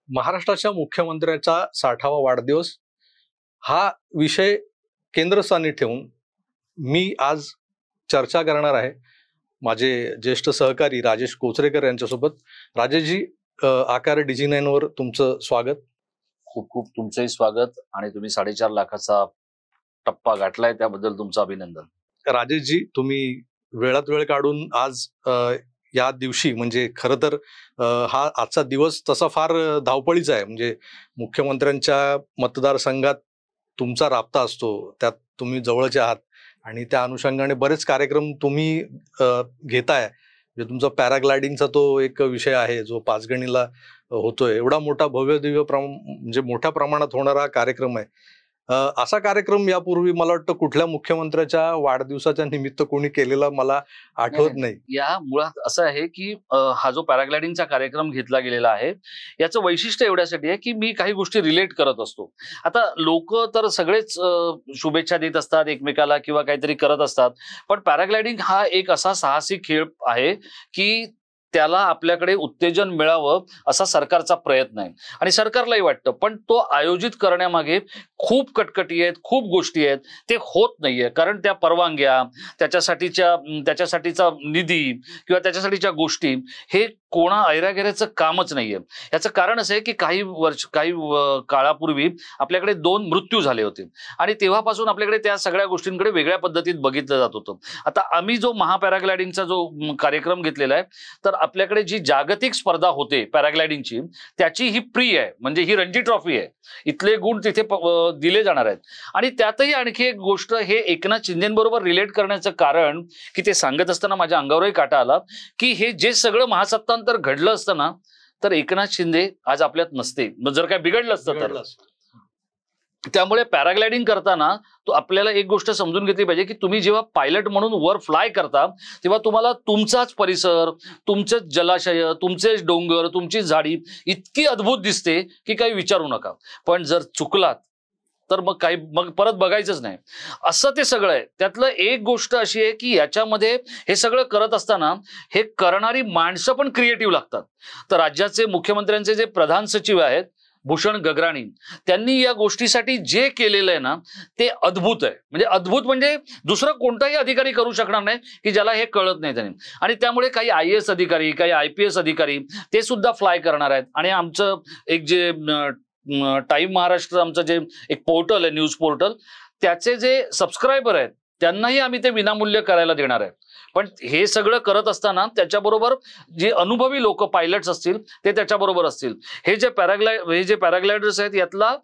महाराष्ट्राच्या मुख्यमंत्र्याचा 60वा वाढदिवस हा विषय केंद्रस्थानी ठेवून मी आज चर्चा करणार आहे माझे ज्येष्ठ सहकारी राजेश कोचरेकर यांच्यासोबत. राजेशजी, आकार डिजी9 वर तुमचं स्वागत. खूप खूप तुमचंही स्वागत आणि तुम्ही 4.5 लाखाचा टप्पा गाठलाय त्याबद्दल तुमचं अभिनंदन. राजेशजी, तुम्ही वेळात वेळ काढून आज या दिवशी म्हणजे खरं तर हा आजचा दिवस तसा फार धावपळीचा आहे. म्हणजे मुख्यमंत्र्यांच्या मतदारसंघात तुमचा राबता असतो, त्यात तुम्ही जवळचे आहात आणि त्या अनुषंगाने बरेच कार्यक्रम तुम्ही घेताय. म्हणजे तुमचा पॅराग्लायडिंगचा तो एक विषय आहे जो पाचगणीला होतोय. एवढा मोठा भव्य दिव्य म्हणजे मोठ्या प्रमाणात होणारा कार्यक्रम आहे. असा कार्यक्रम यापूर्वी मला वाटतं कुठल्या मुख्यमंत्र्याच्या वाढदिवसाच्या निमित्त कोणी केलेला मला आठवत नाही. या मुळात असं आहे की हा जो पॅराग्लायडिंगचा कार्यक्रम घेतला गेलेला आहे याचं वैशिष्ट्य एवढ्यासाठी आहे की मी काही गोष्टी रिलेट करत असतो. आता लोक तर सगळेच शुभेच्छा देत असतात एकमेकाला किंवा काहीतरी करत असतात, पण पॅराग्लायडिंग हा एक असा साहसी खेळ आहे की त्याला आपल्याकडे उत्तेजन मिळावं असा सरकारचा प्रयत्न आहे आणि सरकारलाही वाटतं, पण तो आयोजित करण्यामागे खूप कटकटी आहेत, खूप गोष्टी आहेत. ते होत नाहीये कारण त्या परवानग्या, त्याच्यासाठीचा निधी किंवा त्याच्यासाठीच्या गोष्टी हे कोणा ऐरागेऱ्याचं कामच नाहीये. याचं कारण असं आहे की काही काळापूर्वी आपल्याकडे 2 मृत्यू झाले होते आणि तेव्हापासून आपल्याकडे त्या सगळ्या गोष्टींकडे वेगळ्या पद्धतीत बघितलं जात होतं. आता आम्ही जो महापॅराग्लायडिंगचा जो कार्यक्रम घेतलेला आहे तर आपल्याकडे जी जागतिक स्पर्धा होते पॅराग्लायडिंगची त्याची ही प्री आहे, म्हणजे ही रणजी ट्रॉफी आहे. इथले गुण तिथे दिले जाणार आहेत आणि त्यातही आणखी एक गोष्ट हे एकनाथ शिंदेबरोबर रिलेट करण्याचं कारण की ते सांगत असताना माझ्या अंगावरही काटा आला की हे जे सगळं महासत्तांतर घडलं असतं ना तर एकनाथ शिंदे आज आपल्यात नसते, जर काय बिघडलं असतं तर. त्यामुळे पॅराग्लायडिंग करताना तो आपल्याला एक गोष्ट समजून घेतली पाहिजे की तुम्ही जेव्हा पायलट म्हणून वर फ्लाय करता तेव्हा तुम्हाला तुमचाच परिसर, तुमचेच जलाशय, तुमचेच डोंगर, तुमची झाडी इतकी अद्भुत दिसते की काही विचारू नका. पण जर चुकलात तर मग परत बघायचंच नाही. असं ते सगळं आहे. त्यातलं एक गोष्ट अशी आहे की याच्यामध्ये हे सगळं करत असताना हे करणारी माणसं पण क्रिएटिव्ह लागतात. तर राज्याचे मुख्यमंत्र्यांचे जे प्रधान सचिव आहेत भूषण गगराणी, त्यांनी या गोष्टीसाठी जे केलेलं आहे ना ते अद्भुत आहे. म्हणजे अद्भुत म्हणजे दुसरं कोणताही अधिकारी करू शकणार नाही की ज्याला हे कळत नाही त्यांनी. आणि त्यामुळे काही IAS अधिकारी, काही IPS अधिकारी ते सुद्धा फ्लाय करणार आहेत. आणि आमचं एक जे टाइम महाराष्ट्र आमचं जे एक पोर्टल आहे, न्यूज पोर्टल, त्याचे जे सबस्क्रायबर आहेत त्यांनाही आम्ही ते विनामूल्य करायला देणार आहे. पण हे सगळं करत असताना त्याच्याबरोबर जे अनुभवी लोक पायलट्स असतील ते त्याच्याबरोबर असतील. हे जे पॅराग्लायडर्स आहेत यातला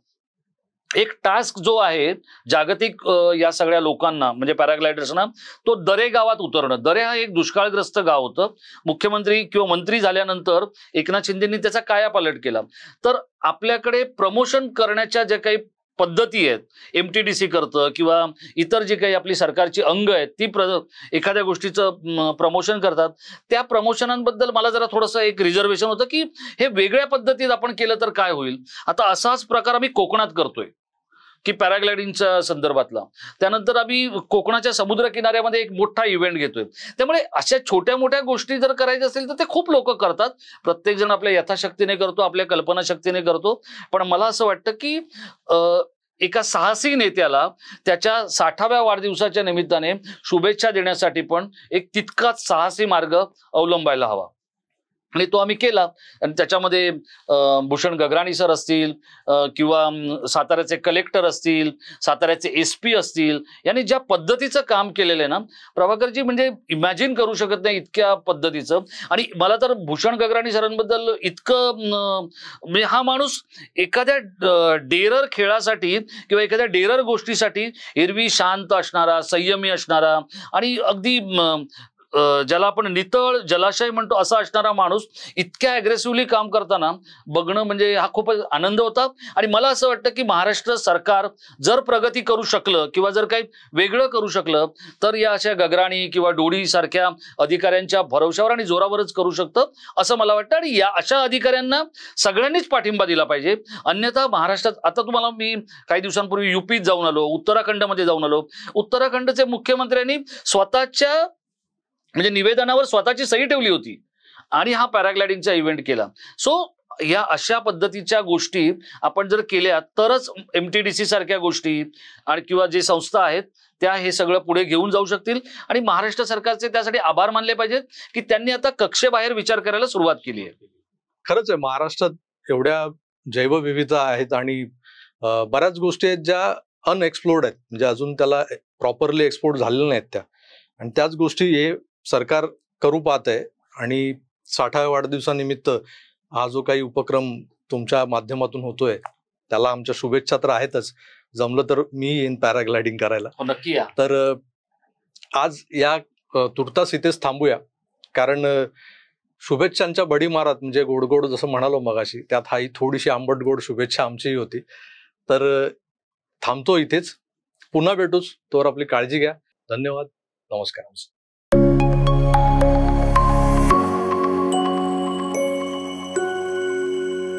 एक टास्क जो आहे जागतिक या सगळ्या लोकांना म्हणजे पॅराग्लायडर्सना, तो दरे गावात उतरणं. दरे हा एक दुष्काळग्रस्त गाव होतं. मुख्यमंत्री किंवा मंत्री झाल्यानंतर एकनाथ शिंदेंनी त्याचा कायापालट केला. तर आपल्याकडे प्रमोशन करण्याच्या ज्या काही पद्धती आहेत, MTDC करतं किंवा इतर जी काही आपली सरकारची अंग आहेत ती एखाद्या गोष्टीचं प्रमोशन करतात. त्या प्रमोशनांबद्दल मला जरा थोडंसं एक रिझर्वेशन होतं की हे वेगळ्या पद्धतीत आपण केलं तर काय होईल. आता असाच प्रकार आम्ही कोकणात करतोय की पॅराग्लायडिंगच्या संदर्भातला. त्यानंतर आम्ही कोकणाच्या समुद्र किनाऱ्यामध्ये एक मोठा इव्हेंट घेतोय. त्यामुळे अशा छोट्या मोठ्या गोष्टी जर करायच्या असतील तर ते खूप लोक करतात. प्रत्येक जण आपल्या यथाशक्तीने करतो, आपल्या कल्पनाशक्तीने करतो. पण मला असं वाटतं की एका साहसी नेत्याला त्याच्या 60व्या वाढदिवसाच्या निमित्ताने शुभेच्छा देण्यासाठी पण एक तितकाच साहसी मार्ग अवलंबायला हवा आणि तो आम्ही केला. आणि त्याच्यामध्ये भूषण गगराणी सर असतील किंवा साताऱ्याचे कलेक्टर असतील, साताऱ्याचे SP असतील, यांनी ज्या पद्धतीचं काम केलेलं आहे ना प्रभाकरजी, म्हणजे इमॅजिन करू शकत नाही इतक्या पद्धतीचं. आणि मला तर भूषण गगराणी सरांबद्दल इतकं म्हणजे हा माणूस एखाद्या डेरर खेळासाठी किंवा एखाद्या डेरर गोष्टीसाठी एरवी शांत असणारा, संयमी असणारा आणि अगदी ज्याला आपण नितळ जलाशय म्हणतो असा असणारा माणूस इतक्या अग्रेसिव्हली काम करताना बघणं म्हणजे हा खूपच आनंद होता. आणि मला असं वाटतं की महाराष्ट्र सरकार जर प्रगती करू शकलं किंवा जर काही वेगळं करू शकलं तर या अशा गगराणी किंवा डोडी सारख्या अधिकाऱ्यांच्या भरवशावर आणि जोरावरच करू शकतं असं मला वाटतं. आणि या अशा अधिकाऱ्यांना सगळ्यांनीच पाठिंबा दिला पाहिजे. अन्यथा महाराष्ट्रात आता तुम्हाला मी काही दिवसांपूर्वी UPत जाऊन आलो, उत्तराखंडमध्ये जाऊन आलो. उत्तराखंडचे मुख्यमंत्र्यांनी स्वतःच्या म्हणजे निवेदनावर स्वतःची सही ठेवली होती आणि हा पॅराग्लायडिंगचा इव्हेंट केला. सो या अशा पद्धतीच्या गोष्टी आपण जर केल्या तरच MTDC सारख्या गोष्टी आणि किंवा जे संस्था आहेत त्या हे सगळं पुढे घेऊन जाऊ शकतील. आणि महाराष्ट्र सरकारचे त्यासाठी आभार मानले पाहिजेत की त्यांनी आता कक्षेबाहेर विचार करायला सुरुवात केली आहे. खरंच आहे, महाराष्ट्रात एवढ्या जैवविविधता आहेत आणि बऱ्याच गोष्टी आहेत ज्या अनएक्सप्लोर्ड आहेत, म्हणजे अजून त्याला प्रॉपरली एक्सप्लोर झालेल्या नाहीत त्या, आणि त्याच गोष्टी हे सरकार करू पाहत आहे. आणि 60व्या वाढदिवसानिमित्त हा जो काही उपक्रम तुमच्या माध्यमातून होतोय त्याला आमच्या शुभेच्छा तर आहेतच. जमलं तर मी येईन पॅराग्लायडिंग करायला. नक्की या. तर आज या तुर्तास इथेच थांबूया, कारण शुभेच्छांच्या बडी मारात म्हणजे गोड जसं म्हणालो मगाशी, त्यात हाही थोडीशी आंबट गोड शुभेच्छा आमचीही होती. तर थांबतो इथेच, पुन्हा भेटूच, तोवर आपली काळजी घ्या. धन्यवाद, नमस्कार.